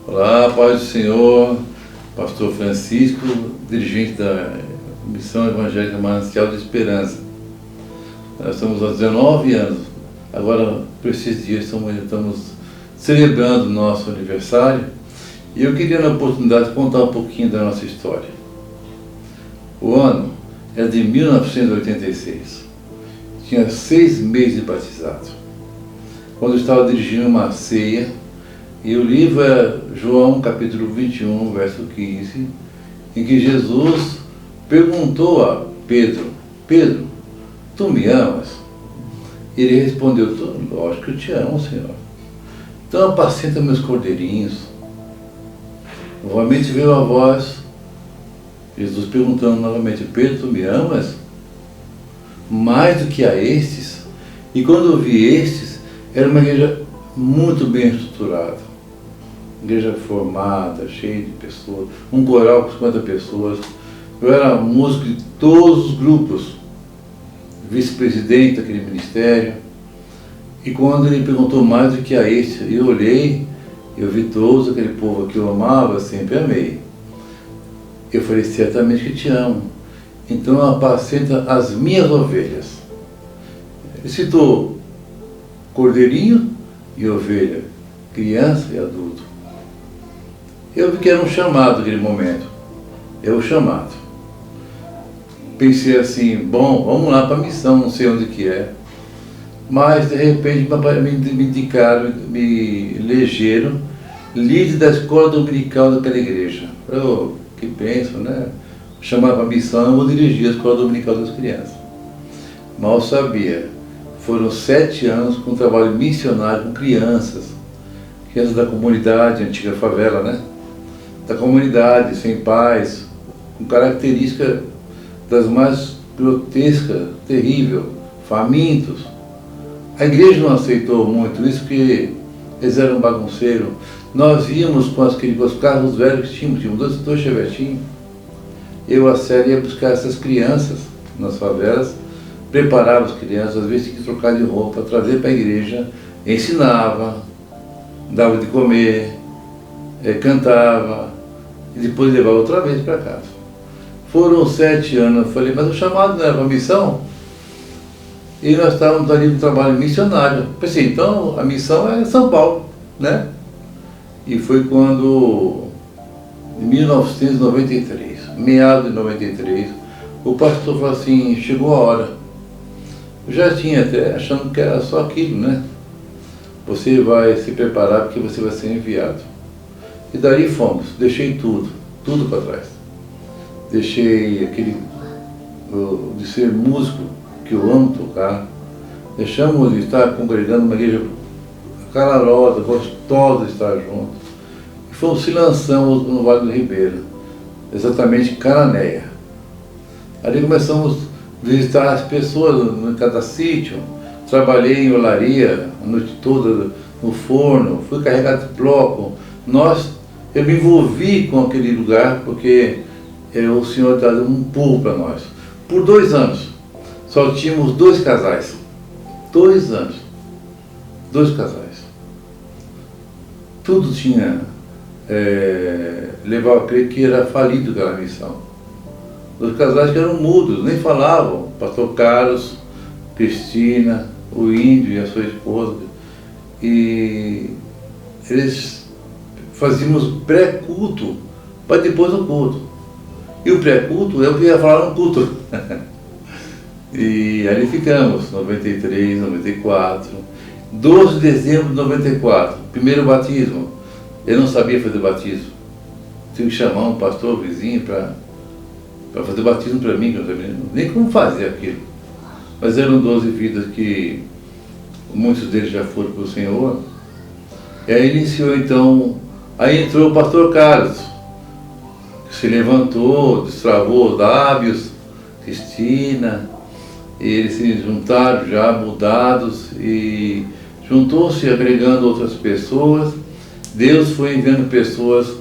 Olá, paz do Senhor, pastor Francisco, dirigente da Missão Evangélica Manancial de Esperança. Nós estamos há 19 anos, agora por esses dias estamos celebrando o nosso aniversário e eu queria na oportunidade contar um pouquinho da nossa história. O ano é de 1986, tinha 6 meses de batizado, quando eu estava dirigindo uma ceia. E o livro é João capítulo 21, verso 15, em que Jesus perguntou a Pedro: Pedro, tu me amas? Ele respondeu: lógico que eu te amo, Senhor. Então apacenta meus cordeirinhos. Novamente veio a voz, Jesus perguntando novamente: Pedro, tu me amas? Mais do que a estes? E quando eu vi estes, era uma igreja muito bem estruturada. Igreja formada, cheia de pessoas, um coral com 50 pessoas. Eu era músico de todos os grupos, vice-presidente daquele ministério. E quando ele perguntou mais do que a este, eu olhei, eu vi todos aquele povo que eu amava, sempre amei. Eu falei: certamente que te amo, então apacenta as minhas ovelhas. Ele citou cordeirinho e ovelha, criança e adulto. Eu vi que era um chamado naquele momento. É o chamado. Pensei assim: bom, vamos lá para a missão, não sei onde que é. Mas de repente me indicaram, me elegeram líder da escola dominical daquela igreja. Eu, que penso, né? Chamar para a missão, eu vou dirigir a escola dominical das crianças. Mal sabia, foram 7 anos com trabalho missionário com crianças da comunidade, antiga favela, né? Da comunidade, sem pais, com características das mais grotescas, terrível, famintos. A igreja não aceitou muito isso porque eles eram bagunceiros. Nós íamos com os carros velhos que tínhamos 2 chevetinhos. Eu, a série, ia buscar essas crianças nas favelas, preparava as crianças, às vezes tinha que trocar de roupa, trazer para a igreja, ensinava, dava de comer, cantava e depois levava outra vez para casa. Foram 7 anos, eu falei: mas o chamado não era para missão? E nós estávamos ali no trabalho missionário. Pensei: então a missão é São Paulo, né? E foi quando, em 1993, meados de 93, o pastor falou assim: chegou a hora. Eu já tinha até achando que era só aquilo, né? Você vai se preparar porque você vai ser enviado. E dali fomos, deixei tudo para trás. Deixei aquele de ser músico, que eu amo tocar. Deixamos de estar congregando uma igreja calorosa, gostosa de estar juntos. E fomos, se lançamos no Vale do Ribeira, exatamente Cananéia. Ali começamos a visitar as pessoas em cada sítio. Trabalhei em olaria a noite toda, no forno, fui carregado de bloco. Eu me envolvi com aquele lugar porque o Senhor deu um pulo para nós. Por 2 anos, só tínhamos 2 casais. 2 anos. 2 casais. Tudo tinha levado a crer que era falido aquela missão. 2 casais que eram mudos, nem falavam. Pastor Carlos, Cristina, o índio e a sua esposa. E eles fazíamos pré-culto para depois do culto. E o pré-culto é o que ia falar no culto. E ali ficamos, 93, 94, 12 de dezembro de 94, primeiro batismo. Eu não sabia fazer batismo. Tive que chamar um pastor vizinho para fazer batismo para mim, que eu não sabia nem como fazer aquilo. Mas eram 12 vidas que muitos deles já foram para o Senhor. E aí iniciou então, aí entrou o pastor Carlos, que se levantou, destravou os lábios, Cristina, e eles se juntaram já mudados e juntou-se agregando outras pessoas. Deus foi enviando pessoas,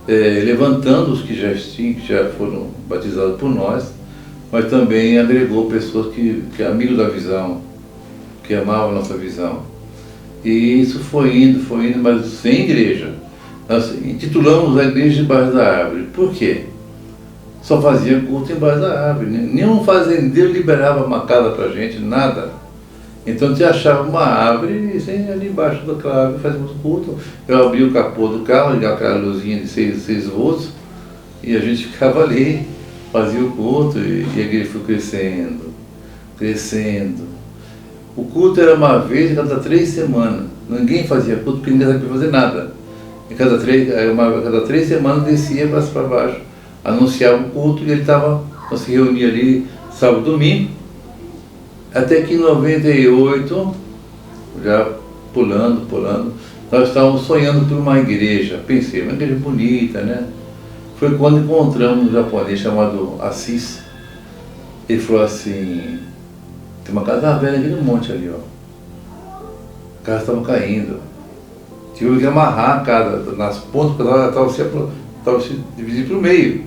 levantando os que já foram batizados por nós, mas também agregou pessoas que amigos da visão, que amavam a nossa visão. E isso foi indo, mas sem igreja. Nós intitulamos a igreja debaixo da árvore. Por quê? Só fazia culto embaixo da árvore. Nenhum fazendeiro liberava uma casa para a gente, nada. Então você achava uma árvore e assim, ali embaixo daquela árvore fazíamos culto. Eu abria o capô do carro, ligava aquela luzinha de 6 volts e a gente ficava ali, fazia o culto e a igreja foi crescendo, crescendo. O culto era uma vez a cada 3 semanas. Ninguém fazia culto porque ninguém sabia fazer nada. E cada 3 semanas descia para baixo, anunciava o culto e ele estava, nós se reunia ali sábado e domingo, até que em 98, já pulando, nós estávamos sonhando por uma igreja. Pensei, uma igreja bonita, né? Foi quando encontramos um japonês chamado Assis. Ele falou assim, tem uma casa velha aqui no monte ali, ó. A casa estava caindo. Tive que amarrar a casa nas pontas, porque ela estava se dividindo para o meio.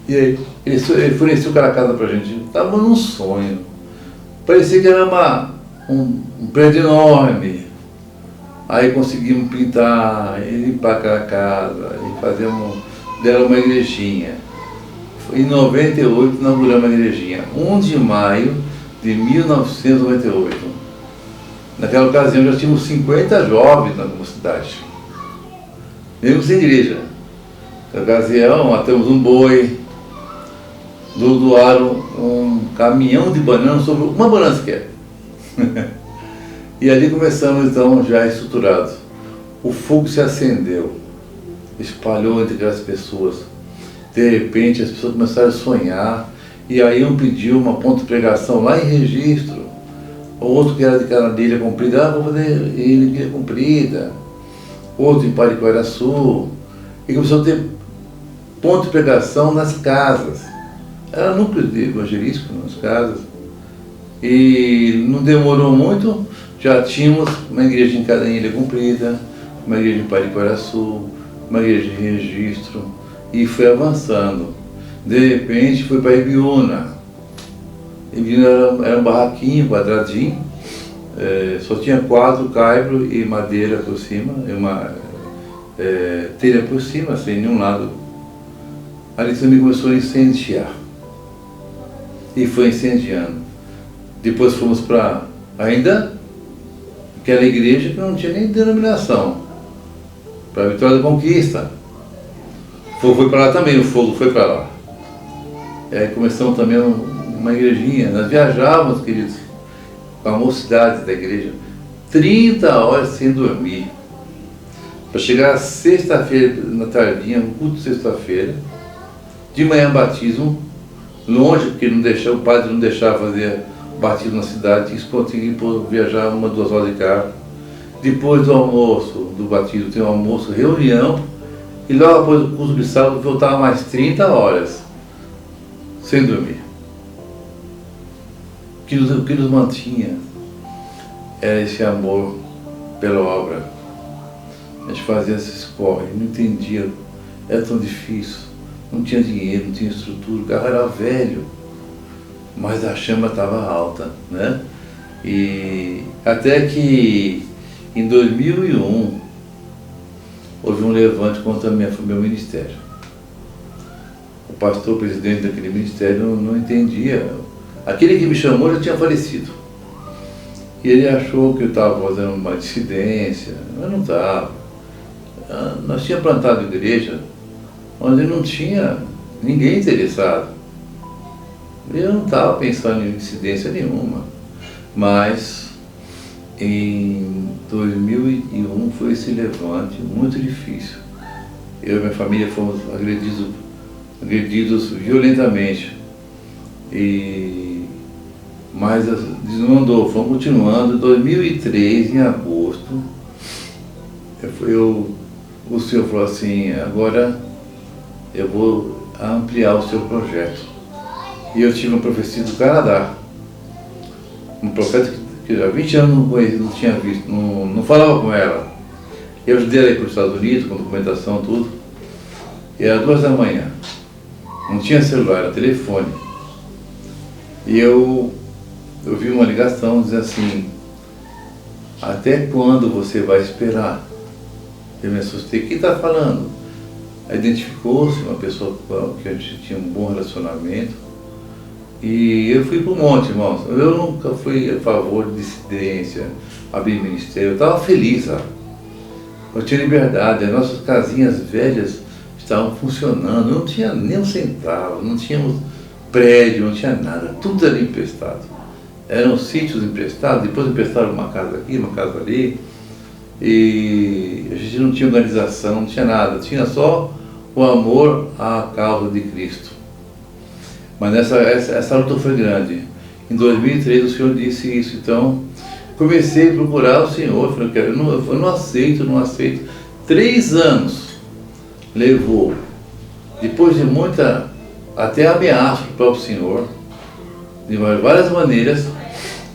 E aí, ele forneceu aquela casa para a gente. Estava num sonho. Parecia que era um prédio enorme. Aí conseguimos pintar, e limpar aquela casa, e deram uma igrejinha. Em 98 inauguramos a igrejinha, 1 de maio de 1998. Naquela ocasião já tínhamos 50 jovens na cidade, mesmo sem igreja. Na ocasião matamos um boi, doaram um caminhão de bananas sobre uma banana sequer. E ali começamos então já estruturados. O fogo se acendeu, espalhou entre aquelas pessoas. De repente as pessoas começaram a sonhar, e aí um pediu uma ponta de pregação lá em Registro, o outro que era de Canadilha Comprida, vou fazer Ilha Comprida, outro em Pariquaraçu, e começou a ter ponto de pregação nas casas. Era núcleo de evangelístico nas casas. E não demorou muito, já tínhamos uma igreja em Ilha Comprida, uma igreja em Pariquaraçu, uma igreja em Registro, e foi avançando. De repente foi para Ibiúna. Ibiúna era um barraquinho, quadradinho, só tinha 4 caibros e madeira por cima, e uma telha por cima, sem nenhum lado. Ali também começou a incendiar. E foi incendiando. Depois fomos para ainda aquela igreja que não tinha nem denominação, para a Vitória da Conquista. Foi para lá também, o fogo foi para lá. Aí começamos também uma igrejinha. Nós viajávamos, queridos, com a mocidade da igreja, 30 horas sem dormir, para chegar sexta-feira, na tardinha, um culto de sexta-feira, de manhã batismo, longe, porque o padre não deixava fazer batismo na cidade, tinha que viajar 1 ou 2 horas de carro. Depois do almoço, do batismo, tem um almoço, reunião, e logo depois do curso de sábado voltava mais 30 horas, sem dormir. O que nos mantinha era esse amor pela obra. A gente fazia esses corre, não entendia, era tão difícil, não tinha dinheiro, não tinha estrutura, o carro era velho, mas a chama estava alta, né? E até que em 2001 houve um levante contra meu ministério. O pastor presidente daquele ministério não entendia. Aquele que me chamou já tinha falecido. E ele achou que eu estava fazendo uma dissidência. Eu não estava. Nós tínhamos plantado igreja onde não tinha ninguém interessado. Eu não estava pensando em dissidência nenhuma. Mas em 2001 foi esse levante muito difícil. Eu e minha família fomos agredidos violentamente. Mas desmandou, fomos continuando. Em 2003, em agosto, o senhor falou assim, agora eu vou ampliar o seu projeto. E eu tive uma profecia do Canadá, um profeta que já há 20 anos não tinha visto, não falava com ela. Eu ajudei ela a ir para os Estados Unidos, com documentação, tudo. E era 2 da manhã. Não tinha celular, era telefone. E eu vi uma ligação dizendo assim, até quando você vai esperar? Eu me assustei. Quem está falando? Identificou-se uma pessoa que a gente tinha um bom relacionamento. E eu fui para o monte, irmãos. Eu nunca fui a favor de dissidência, abrir ministério. Eu estava feliz, sabe? Eu tinha liberdade. As nossas casinhas velhas estavam funcionando. Não tinha nem um centavo, não tínhamos prédio, não tinha nada. Tudo era emprestado. Eram sítios emprestados, depois emprestaram uma casa aqui, uma casa ali. E a gente não tinha organização, não tinha nada. Tinha só o amor à causa de Cristo. Mas essa luta foi grande. Em 2003 o Senhor disse isso, então comecei a procurar o Senhor, falei, eu não aceito. 3 anos levou, depois de muita, até ameaça para o Senhor, de várias maneiras,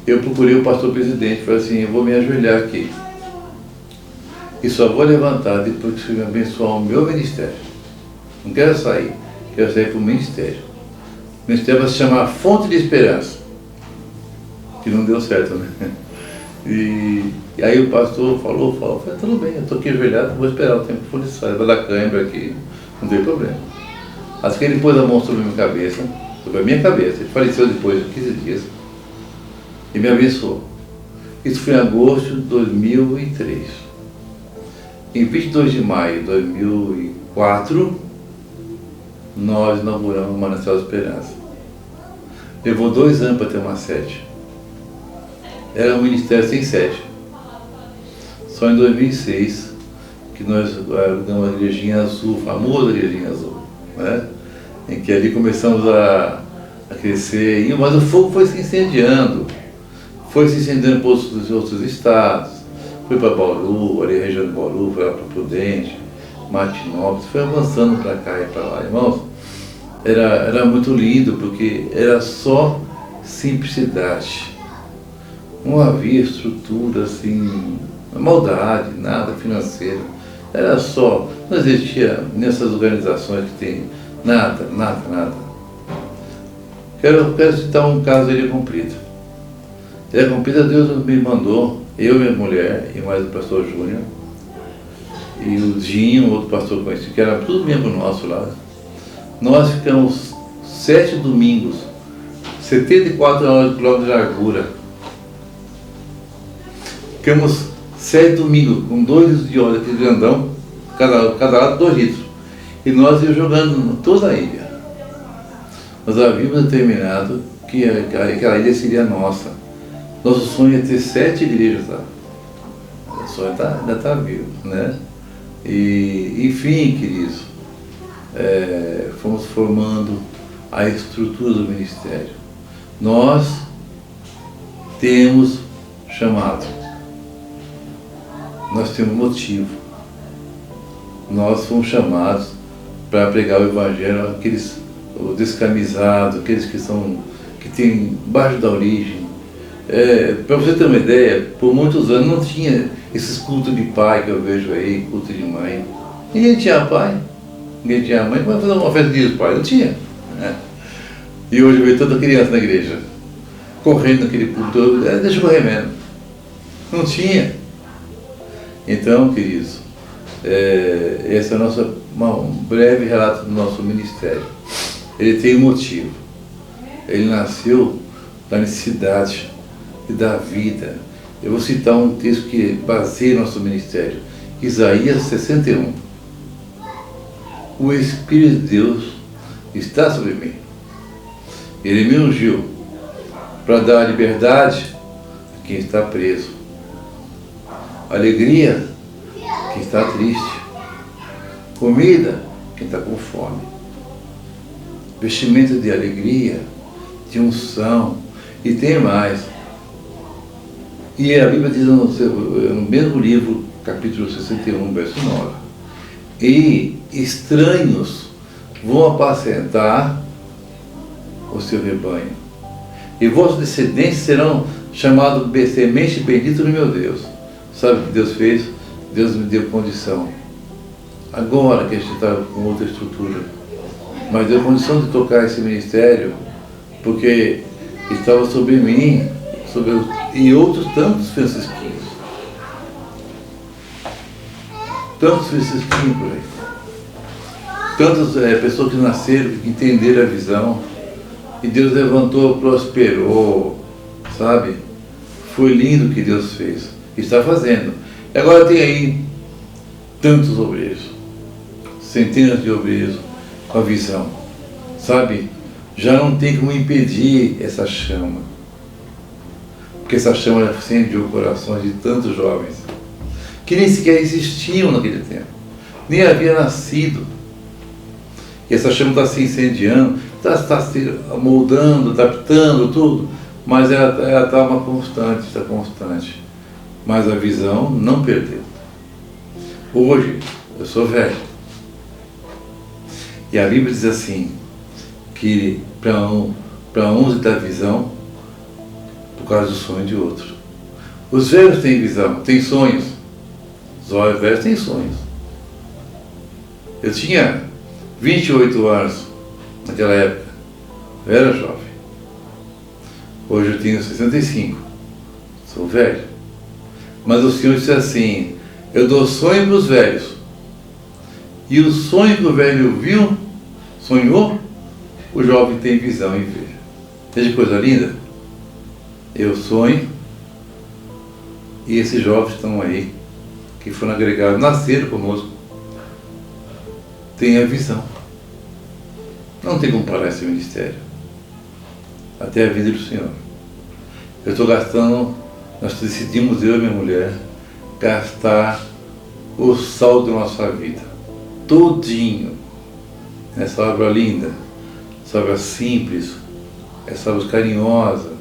eu procurei o pastor presidente, falei assim, eu vou me ajoelhar aqui, e só vou levantar depois que o Senhor me abençoar o meu ministério. Não quero sair para o ministério. O ministério vai se chamar Fonte de Esperança, que não deu certo, né? E aí o pastor falou, falei, tudo bem, eu estou aqui ajoelhado, vou esperar o tempo que for necessário, vai dar câimbra aqui, não tem problema. Assim que ele pôs a mão sobre a minha cabeça, ele faleceu depois de 15 dias, e me abençoou. Isso foi em agosto de 2003. Em 22 de maio de 2004, nós inauguramos o Manancial da Esperança. Levou 2 anos para ter uma sede. Era um ministério sem sede. Só em 2006 que nós alugamos a igrejinha azul, a famosa igrejinha azul, né? Em que ali começamos a crescer, mas o fogo foi se incendiando para os outros estados, foi para Bauru, ali a região de Bauru, foi lá para Prudente, Martinópolis, foi avançando para cá e para lá, irmãos. Era muito lindo, porque era só simplicidade. Não havia estrutura assim, maldade, nada financeiro. Era só, não existia nessas organizações que tem nada. Quero citar um caso de Ilha Comprida. Ilha Comprida, Deus me mandou, eu e minha mulher, e mais o pastor Júnior, e o Dinho, outro pastor conhecido, que era tudo membro nosso lá. Nós ficamos 7 domingos, 74 horas de quilômetro de largura. Ficamos 7 domingos com 2 litros de óleo, aquele grandão, cada lado 2 litros. E nós íamos jogando toda a ilha. Nós havíamos determinado que aquela ilha seria nossa. Nosso sonho é ter 7 igrejas lá. O sonho ainda está vivo, né? E, enfim, queridos, fomos formando a estrutura do ministério. Nós temos chamado, nós temos motivo. Nós fomos chamados para pregar o Evangelho àqueles descamisados, aqueles que têm baixo da origem. Para você ter uma ideia, por muitos anos não tinha esses cultos de pai que eu vejo aí, culto de mãe. Ninguém tinha pai, ninguém tinha mãe, como vai fazer uma festa de dia dos pais? Não tinha. Né? E hoje veio toda criança na igreja, correndo naquele culto, deixa eu correr mesmo. Não tinha. Então, queridos, esse é um breve relato do nosso ministério. Ele tem um motivo. Ele nasceu da necessidade e da vida. Eu vou citar um texto que baseia nosso ministério. Isaías 61. O Espírito de Deus está sobre mim. Ele me ungiu para dar liberdade a quem está preso, alegria a quem está triste, comida a quem está com fome, vestimenta de alegria, de unção, e tem mais. E a Bíblia diz no mesmo livro, capítulo 61, verso 9, e estranhos vão apacentar o seu rebanho, e vossos descendentes serão chamados semente bendita do meu Deus. Sabe o que Deus fez? Deus me deu condição. Agora que a gente está com outra estrutura, mas deu condição de tocar esse ministério, porque estava sobre mim, e outros tantos franciscanos. Tantos existem por aí. Tantas pessoas que nasceram, que entenderam a visão, e Deus levantou, prosperou, sabe? Foi lindo o que Deus fez, está fazendo. E agora tem aí tantos obreiros, centenas de obreiros com a visão, sabe? Já não tem como impedir essa chama, porque essa chama acendeu corações de tantos jovens que nem sequer existiam naquele tempo, nem havia nascido. E essa chama está se incendiando, está se moldando, adaptando, tudo, mas ela está uma constante, está constante. Mas a visão não perdeu. Hoje, eu sou velho. E a Bíblia diz assim, que para uns dá visão por causa do sonho de outros. Os velhos têm visão, têm sonhos. Os velhos têm sonhos. Eu tinha 28 anos naquela época. Eu era jovem. Hoje eu tenho 65. Sou velho. Mas o Senhor disse assim, eu dou sonho para os velhos. E o sonho que o velho viu, sonhou, o jovem tem visão e vê. Veja que coisa linda. Eu sonho e esses jovens estão aí, que foram agregados, nasceram conosco, têm a visão. Não tem como parar esse ministério até a vida do Senhor. Eu estou gastando, nós decidimos, eu e minha mulher, gastar o saldo da nossa vida, todinho, nessa obra linda, essa obra simples, essa obra carinhosa,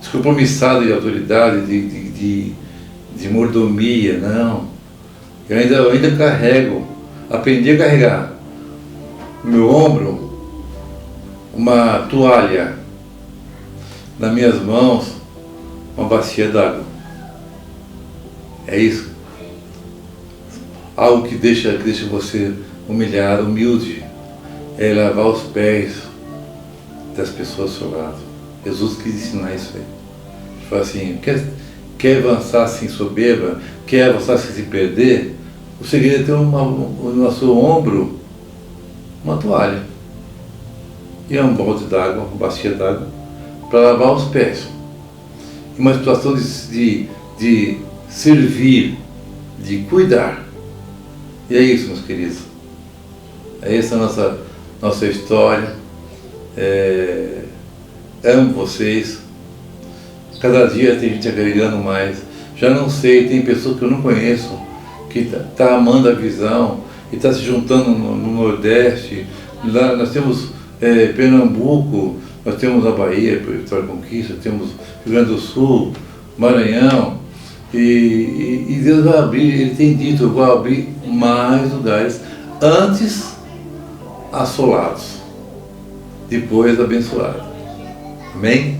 descompromissada de autoridade, de mordomia, não. Eu ainda carrego, aprendi a carregar no meu ombro uma toalha, nas minhas mãos uma bacia d'água. É isso. Algo que deixa você humilhado, humilde, é lavar os pés das pessoas ao seu lado. Jesus quis ensinar isso aí. Ele fala assim, quer avançar sem soberba, quer avançar sem se perder, o segredo é ter no nosso ombro uma toalha e um balde d'água, uma bacia d'água, para lavar os pés. Uma situação de servir, de cuidar. E é isso, meus queridos. É essa a nossa história. Amo vocês. Cada dia tem gente agregando mais. Já não sei, tem pessoas que eu não conheço que está amando a visão e está se juntando no Nordeste. Lá nós temos Pernambuco, nós temos a Bahia, Vitória e Conquista, temos Rio Grande do Sul, Maranhão. E Deus vai abrir, Ele tem dito, eu vou abrir mais lugares, antes assolados, depois abençoados. Amém?